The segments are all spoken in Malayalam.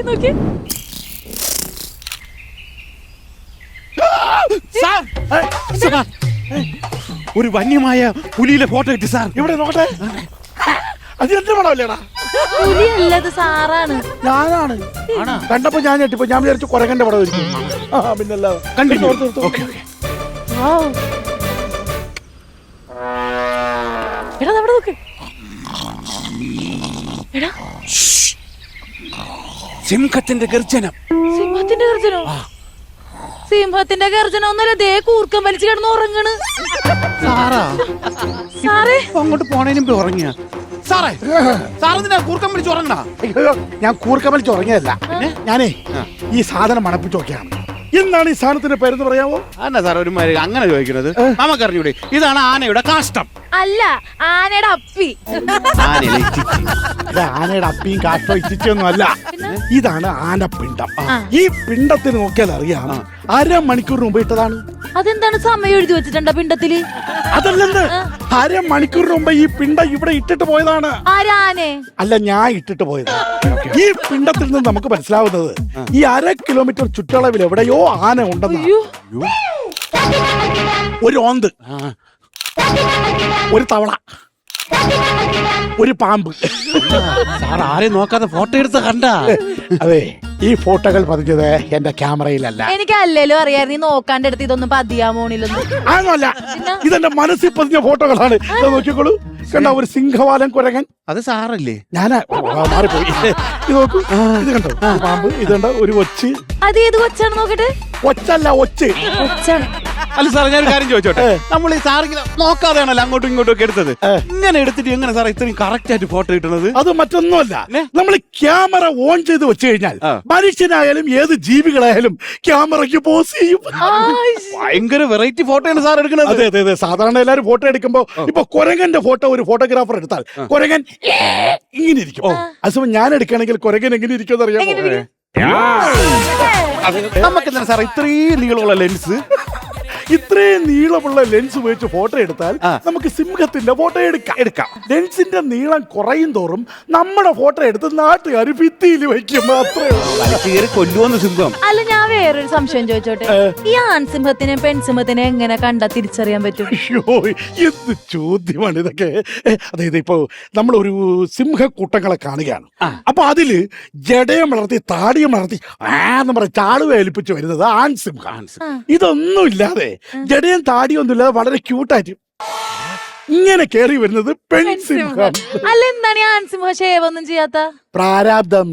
നോക്കി. ഒരു വന്യമായ പുലിയിലെ ഫോട്ടോ കിട്ടി സാർ. ഇവിടെ നോക്കട്ടെ. അത് എന്റെ പടമല്ലേടാ? പുലിയല്ലത് സാറാണ്. ഞാനാണ് കണ്ടപ്പോ ഞാൻ ഞെട്ടിപ്പോ ഞാൻ വിചാരിച്ചു കൊരകന്റെ പടം ആയിരിക്കും. പിന്നല്ല കണ്ടിന്യൂ. എടാ അവിടെ നോക്ക്. എടാ സിംഹത്തിന്റെ ഗർജനം. സിംഹത്തിന്റെ ഗർജനോ? സിംഹത്തിന്റെ ഗർജനം ഒന്നല്ല, ദേ കൂർക്കം വലിച്ചു കിടന്ന് ഉറങ്ങണ്. സാറാ സാറേ അങ്ങോട്ട് പോണേനും മുമ്പ് ഉറങ്ങിയ സാറേ? സാറെന്തിനാ കൂർക്കം വിളിച്ച് ഉറങ്ങണ? ഞാൻ കൂർക്കം വലിച്ച് ഉറങ്ങിയതല്ല. ഞാനേ ഈ സാധനം മണപ്പിച്ച് നോക്കിയാണ്. എന്താണ് ഈ സാധനത്തിന്റെ പേരെന്ന് പറയാമോ? അല്ല സാർ ഒരു അങ്ങനെ ചോദിക്കുന്നത് നമുക്കറിഞ്ഞൂടെ? ഇതാണ് ആനയുടെ കാഷ്ടം. അല്ല, ആനയുടെ അപ്പി. ആനയുടെ അപ്പിയും കാഷ്ടവും ഇച്ചിച്ചൊന്നും അല്ല, ഇതാണ് ആനപ്പിണ്ടം. ഈ പിണ്ടത്തിന് നോക്കിയാൽ അറിയാം അരമണിക്കൂറിന് മുമ്പ് ഇട്ടതാണ്. അതെന്താണ് സമയം എഴുതി വെച്ചിട്ടുണ്ടോ പിണ്ടത്തില്? അതല്ലെന്ന്, അരമണിക്കൂറിന് മുമ്പ് ഈ പിണ്ടം ഇവിടെ ഇട്ടിട്ട് പോയതാണ്. ആരാനെ? അല്ല, ഞാൻ ഇട്ടിട്ട് പോയത്. ഈ പിണ്ടത്തിൽ നിന്ന് നമുക്ക് മനസ്സിലാവുന്നത് ഈ 1/2 കിലോമീറ്റർ ചുറ്റളവിൽ എവിടെയോ ആന ഉണ്ടെന്ന്. ഒരു ഓന്ത്, ഒരു തവള, ഒരു പാമ്പ്. സാർ ആരെയും നോക്കാതെ ഫോട്ടോ എടുത്ത് കണ്ട? അതെ, ഈ ഫോട്ടോകൾ പതിഞ്ഞത് എന്റെ ക്യാമറയിലല്ല. എനിക്ക് അല്ലേലും അറിയാം, നീ നോക്കാണ്ട് എടുത്ത് ഇതൊന്നും പതിയാ മോണിലൊന്നും. ആണല്ല, ഇതെന്റെ മനസ്സിൽ പതിഞ്ഞ ഫോട്ടോകളാണ്. നോക്കിക്കോളൂ, കണ്ട ഒരു സിംഹവാലൻ കുരങ്ങൻ. അത് സാറല്ലേ? ഞാനാ മാറിപ്പോയി. ഇത് നോക്കൂ, ഇത് കണ്ടോ പാമ്പ്, ഇത് കണ്ടോ ഒരു ഒച്ച്. അത് ഏത് കൊച്ചാണ് നോക്കട്ടെ? ഒച്ചല്ല, ഒച്ച്. അല്ല സാറേ, ഞാനൊരു കാര്യം ചോദിച്ചോട്ടെ? നമ്മൾ ഈ സാറിങ്ങനെ നോക്കാതെയാണല്ലോ അങ്ങോട്ടും ഇങ്ങോട്ടും ഒക്കെ എടുത്തത്. ഇങ്ങനെ എടുത്തിട്ട് എങ്ങനെ സാർ ഇത്രയും കറക്റ്റ് ആയിട്ട് ഫോട്ടോ കിട്ടുന്നത്? അത് മറ്റൊന്നുമല്ല, നമ്മൾ ക്യാമറ ഓൺ ചെയ്ത് വെച്ച് കഴിഞ്ഞാൽ മനുഷ്യനായാലും ഏത് ജീവികളായാലും ക്യാമറയ്ക്ക് പോസ് ചെയ്യും. ഭയങ്കര വെറൈറ്റി ഫോട്ടോയാണ് സാർ എടുക്കുന്നത്. അതെ അതെ അതെ, സാധാരണ എല്ലാവരും ഫോട്ടോ എടുക്കുമ്പോ ഇപ്പൊ കുരങ്ങന്റെ ഫോട്ടോ ഒരു ഫോട്ടോഗ്രാഫർ എടുത്താൽ കുരങ്ങൻ ഇങ്ങനെ ഇരിക്കും. അതേസമയം ഞാൻ എടുക്കുകയാണെങ്കിൽ കുരങ്ങൻ എങ്ങനെ ഇരിക്കും അറിയാമോ? നമുക്കെന്താണ് സാർ ഇത്രയും നീളമുള്ള ലെൻസ്? ഇത്രയും നീളമുള്ള ലെൻസ് ഉപയോഗിച്ച് ഫോട്ടോ എടുത്താൽ നമുക്ക് സിംഹത്തിന്റെ ഫോട്ടോ എടുക്കാം. ലെൻസിന്റെ നീളം കുറയും തോറും നമ്മുടെ ഫോട്ടോ എടുത്ത് നാട്ടുകാർ ഭിത്തിയിൽ വയ്ക്കും. മാത്രമേ കൊല്ലുവന്ന് സിംഹം. അല്ല, ഞാൻ വേറൊരു സംശയം ചോദിച്ചോട്ടെ? ഈ ആൺസിംഹത്തിനെ പെൺസിംഹത്തിനെ എങ്ങനെ കണ്ടാ തിരിച്ചറിയാൻ പറ്റും? അയ്യോ, എന്ത് ചോദ്യമാണ് ഇതൊക്കെ. അതായത് ഇപ്പൊ നമ്മളൊരു സിംഹക്കൂട്ടങ്ങളെ കാണുകയാണ്. അപ്പൊ അതില് ജടയം വളർത്തി താടിയം വളർത്തി എന്ന് പറഞ്ഞ ചാടുവ ഏൽപ്പിച്ച് വരുന്നത് ആൺസിംഹം. ഇതൊന്നും ഇല്ലാതെ ജടയും താടിയൊന്നുമില്ലാതെ വളരെ ക്യൂട്ടായിട്ട് ഇങ്ങനെ കേറി വരുന്നത് പെൺസിംഹം. അല്ല, എന്താണ് ഈ ആൺസിംഹം ഷേവൊന്നും ചെയ്യാത്ത? പ്രാരാബ്ദം.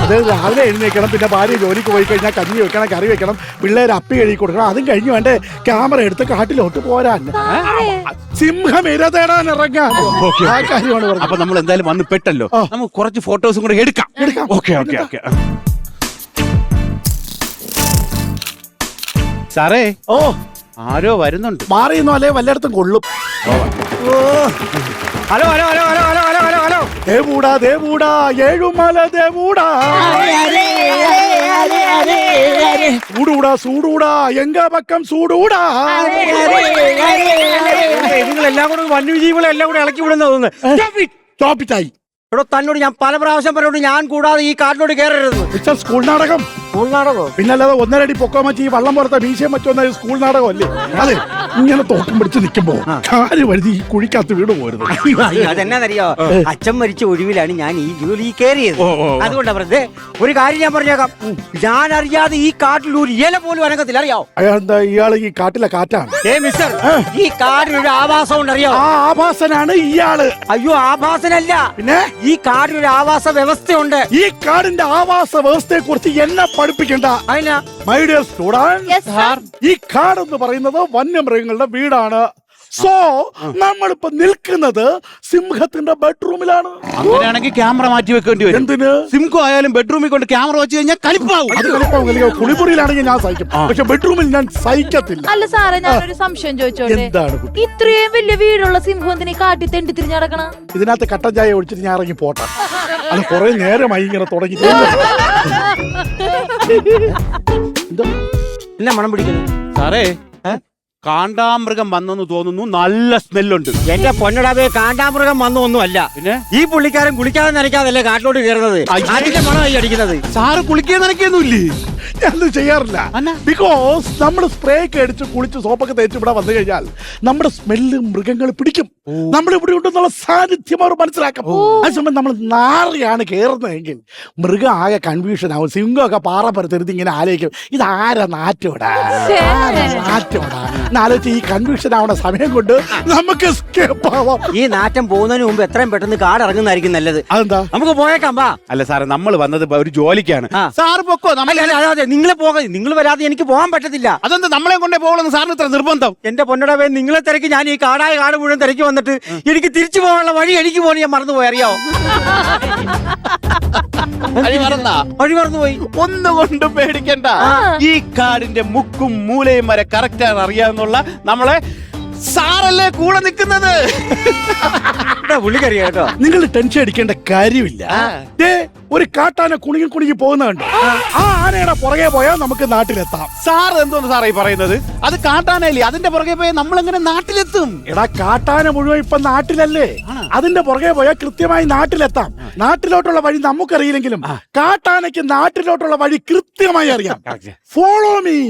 അതായത് രാവിലെ എഴുന്നേക്കണം, പിന്നെ ഭാര്യ ജോലിക്ക് പോയി കഴിഞ്ഞാൽ കഞ്ഞി വെക്കണം, കറി വെക്കണം, പിള്ളേർ അപ്പി കഴുകി കൊടുക്കണം. അതും കഴിഞ്ഞ് വേണ്ടേ ക്യാമറ എടുത്ത് കാട്ടിലോട്ട് പോരാൻ. സിംഹം ഇര തേടാൻ ഇറങ്ങാൻ. ആ കാര്യമാണ് പറഞ്ഞത്. അപ്പൊ നമ്മൾ എന്തായാലും വന്ന് പെട്ടല്ലോ, നമുക്ക് കുറച്ച് ഫോട്ടോസും കൂടെ എടുക്കാം. Okay okay okay. സാറേ, ഓ ആരോ വരുന്നുണ്ട്. മാറിയെന്നോ അല്ലേ വല്ലയിടത്തും കൊള്ളും. Hello hello hello hello hello hello hello hello, ദേവൂടാ ദേവൂടാ ഏഴുമല ദേവൂടാ, സൂടൂടാ സൂടൂടാ എങ്ക പക്കം സൂടൂടാ. നിങ്ങളെല്ലാം കൂടെ വന്യജീവികളെ എല്ലാം കൂടെ ഇളക്കി വിടുന്ന തോന്നുന്നു. ടോപ്പിച്ചായി. എടോ, തന്നോട് ഞാൻ പല പ്രാവശ്യം പറഞ്ഞോണ്ട് ഞാൻ കൂടാതെ ഈ കാട്ടിലോട്ട് കയറരുത്. സ്കൂൾ നാടകം. സ്കൂൾ നാടകമോ? പിന്നല്ലാതെ 1.5 അടി പൊക്കോ മറ്റി ഈ വള്ളം പുറത്തെ മീശയും മറ്റൊന്ന സ്കൂൾ നാടകം അല്ലേ? അതെ, ഇങ്ങനെ തോക്കം പിടിച്ച് നിൽക്കുമ്പോ കാല് വഴുതി ഈ കുഴിക്കകത്ത് വീട് പോരുത്. അതെന്നാന്നറിയോ, അച്ഛൻ മരിച്ച ഒഴിവിലാണ് ഞാൻ ഈ ജോലി കയറിയത്. അതുകൊണ്ടാ പറഞ്ഞത്. ഒരു കാര്യം ഞാൻ പറഞ്ഞേക്കാം, ഞാൻ അറിയാതെ ഈ കാട്ടിൽ ഒരു ഇല പോലും അനങ്ങത്തില്ല, അറിയാവോ? എന്താ ഇയാള് ഈ കാട്ടിലെ കാറ്റാണ്? മിസ്റ്റർ, ഈ കാട്ടിലൊരു ആവാസം ഉണ്ട്, അറിയാവോ? ആ ആഭാസനാണ് ഇയാള്. അയ്യോ, ആഭാസനല്ല, പിന്നെ ഈ കാട്ടിലൊരു ആവാസ വ്യവസ്ഥയുണ്ട്. ഈ കാടിന്റെ ആവാസ വ്യവസ്ഥയെ കുറിച്ച് എന്നെ പഠിപ്പിക്കണ്ട. മൈ ഡിയർ സ്റ്റുഡന്റ്, ഈ കാട് എന്ന് പറയുന്നത് വന്യമൃഗങ്ങളുടെ വീടാണ്. സോ നമ്മളിപ്പോ നിൽക്കുന്നത് സിംഹത്തിന്റെ ബെഡ്റൂമിലാണ്. അങ്ങനെയാണെങ്കിൽ ക്യാമറ മാറ്റി വെക്കേണ്ടി വരും. എന്തിന്? സിംഹം ആയാലും ബെഡ്റൂമിൽ കൊണ്ട് ക്യാമറ വെച്ച് കഴിഞ്ഞാൽ കളിപ്പാവും. അത് കളിപ്പാവും. കുളിമുറിയിലാണെങ്കിൽ ഞാൻ സഹിക്കും, പക്ഷെ ബെഡ്റൂമിൽ ഞാൻ സഹിക്കത്തില്ല. അല്ല സാറേ, ഞാനൊരു സംശയം ചോദിച്ചോട്ടെ? എന്താണ്? ഇത്രയും വലിയ വീടുള്ള സിംഹം എന്തിനാ കാട്ടി തെണ്ടി തിരിഞ്ഞ് നടക്കണ? ഇതിനകത്ത് കട്ടൻ ചായ ഒഴിച്ചിട്ട് ഞാൻ ഇറങ്ങി പോട്ടെ. അത് കുറെ നേരമായി ഇങ്ങനെ തുടങ്ങി. എന്നാ മണം പിടിക്കുന്നത് സാറേ? കാണ്ടാമൃഗം വന്നെന്ന് തോന്നുന്നു. നല്ല സ്മെല്ലുണ്ട്. എന്റെ പൊന്നടാവേ, കാണ്ടാമൃഗം വന്നൊന്നുമല്ല. പിന്നെ ഈ പുള്ളിക്കാരൻ കുളിക്കാതെ നനയ്ക്കാതല്ലേ കാട്ടിലോട്ട് കയറുന്നത്. അതിന്റെ മണമായി അടിക്കുന്നത്. സാറ് കുളിക്കാൻ നനയ്ക്കൊന്നുമില്ലേ? ഞാനത് ചെയ്യാറില്ല. ബിക്കോസ് നമ്മൾ സ്പ്രേ ഒക്കെ അടിച്ച് കുളിച്ച് സോപ്പൊക്കെ തേച്ച് ഇവിടെ വന്നു കഴിഞ്ഞാൽ നമ്മുടെ സ്മെല്ല് മൃഗങ്ങൾ പിടിക്കും. നമ്മൾ ഇവിടെ ഉണ്ടെന്നുള്ള സാന്നിധ്യം അവർ മനസ്സിലാക്കും. അതേസമയം നമ്മൾ നാറിയാണ് കയറുന്നതെങ്കിൽ മൃഗം ആകെ കൺഫ്യൂഷൻ ആവും. സിംഹമൊക്കെ പാറപ്പുറത്തെടുത്ത് ഇങ്ങനെ ആലോചിക്കും, ഇതാരാ നാറ്റോടാ നാറ്റോടാ എന്നാലോചിച്ച് ഈ കൺഫ്യൂഷൻ ആവുന്ന സമയം കൊണ്ട് നമുക്ക് എസ്കേപ്പ് ആവാം. ഈ നാറ്റം പോകുന്നതിന് മുമ്പ് എത്രയും പെട്ടെന്ന് കാട് ഇറങ്ങുന്നതായിരിക്കും നല്ലത്. അതെന്താ? നമുക്ക് പോയേക്കാം. വാ. അല്ല സാറേ, നമ്മൾ വന്നത് ഒരു ജോലിക്കാണ്. സാറ് പൊക്കോ. അതെ, നിങ്ങൾ പോകാം. നിങ്ങൾ വരാതെ എനിക്ക് പോകാൻ പറ്റത്തില്ല. അതെന്താ നമ്മളെ കൊണ്ടേ പോകണമെന്ന് സാറിന് ഇത്ര നിർബന്ധം? എന്റെ പൊന്നടവേ, നിങ്ങളെ തിരക്ക് ഞാൻ ഈ കാട് മുഴുവൻ തിരക്കി വന്നിട്ട് എനിക്ക് തിരിച്ചു പോകാനുള്ള വഴി എനിക്ക് പോകാൻ ഞാൻ മറന്നുപോയി. അറിയാവോ? വഴി മറന്നുപോയി. ഒന്നുകൊണ്ടും പേടിക്കണ്ട. ഈ കാടിന്റെ മുക്കും മൂലയും വരെ കറക്റ്റാണ് അറിയാവുന്നുള്ള നമ്മളെ സാറല്ലേ കൂടെ നിൽക്കുന്നത്. പുള്ളിക്കറിയാം കേട്ടോ. നിങ്ങൾ ടെൻഷൻ അടിക്കേണ്ട കാര്യമില്ല. ഒരു കാട്ടാന കുണുങ്ങി കുണുങ്ങി പോകുന്നുണ്ട്. ആ ആനയുടെ പുറകെ പോയാൽ നമുക്ക് നാട്ടിലെത്താം. സാർ എന്തോന്ന് സാറേ പറയുന്നത്? അത് കാട്ടാനല്ലേ, അതിന്റെ പുറകെ പോയാൽ നമ്മൾ എങ്ങനെ നാട്ടിലെത്തും? എടാ, കാട്ടാന മുഴുവൻ ഇപ്പൊ നാട്ടിലല്ലേ, അതിന്റെ പുറകെ പോയാൽ കൃത്യമായി നാട്ടിലെത്താം. നാട്ടിലോട്ടുള്ള വഴി നമുക്കറിയില്ലെങ്കിലും കാട്ടാനയ്ക്ക് നാട്ടിലോട്ടുള്ള വഴി കൃത്യമായി അറിയാം. Follow me.